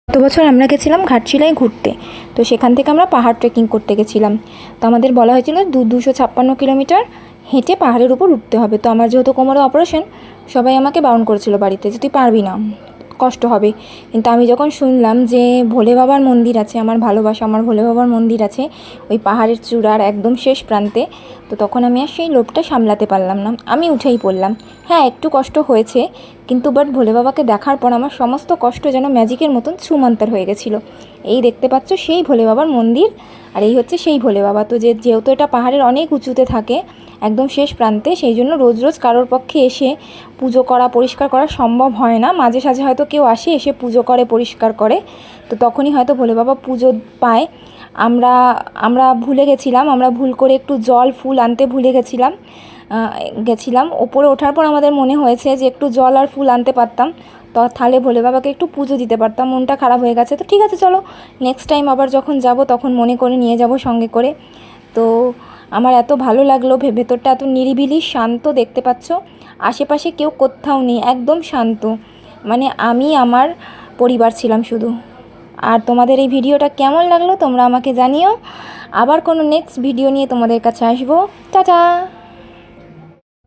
গত বছর আমরা গেছিলাম ঘাটশিলায় ঘুরতে। তো সেখান থেকে আমরা পাহাড় ট্রেকিং করতে গেছিলাম। তো আমাদের বলা হয়েছিল 256 কিলোমিটার হেঁটে পাহাড়ের উপর উঠতে হবে। তো আমার যেহেতু কোমরে অপারেশন, সবাই আমাকে বারণ করেছিল বাড়িতে যে তুই পারবি না, কষ্ট হবে। কিন্তু আমি যখন শুনলাম যে ভোলে বাবার মন্দির আছে, আমার ভালোবাসা আমার ভোলে বাবার মন্দির আছে ওই পাহাড়ের চূড়ার একদম শেষ প্রান্তে, তো তখন আমি আর সেই লোভটা সামলাতে পারলাম না, আমি উঠেই পড়লাম। হ্যাঁ, একটু কষ্ট হয়েছে, কিন্তু বাট ভোলে বাবাকে দেখার পর আমার সমস্ত কষ্ট যেন ম্যাজিকের মতন ছুমন্তর হয়ে গেছিলো। এই দেখতে পাচ্ছ সেই ভোলে বাবার মন্দির, আর এই হচ্ছে সেই ভোলে বাবা। তো যেহেতু এটা পাহাড়ের অনেক উঁচুতে থাকে, একদম শেষ প্রান্তে, সেই জন্য রোজ রোজ কারোর পক্ষে এসে পুজো করা পরিষ্কার করা সম্ভব হয় না। মাঝে সাঝে হয়তো কেউ আসে, এসে পুজো করে পরিষ্কার করে, তো তখনই হয়তো ভোলে বাবা পুজো পায়। আমরা আমরা ভুলে গেছিলাম, আমরা ভুল করে একটু জল ফুল আনতে ভুলে গেছিলাম। ওপরে ওঠার পর আমাদের মনে হয়েছে যে একটু জল আর ফুল আনতে পারতাম, তো তাহলে ভোলে বাবাকে একটু পুজো দিতে পারতাম। মনটা খারাপ হয়ে গেছে। তো ঠিক আছে, চলো নেক্সট টাইম আবার যখন যাব তখন মনে করে নিয়ে যাব সঙ্গে করে। তো আমার এত ভালো লাগলো, ভেতরটা এত নিরিবিলি শান্ত, দেখতে পাচ্ছ আশেপাশে কেউ কোথাও নেই, একদম শান্ত, মানে আমি আমার পরিবার ছিলাম শুধু। আর তোমাদের এই ভিডিওটা কেমন লাগলো তোমরা আমাকে জানিও। আবার কোনো নেক্সট ভিডিও নিয়ে তোমাদের কাছে আসবো। টাটা।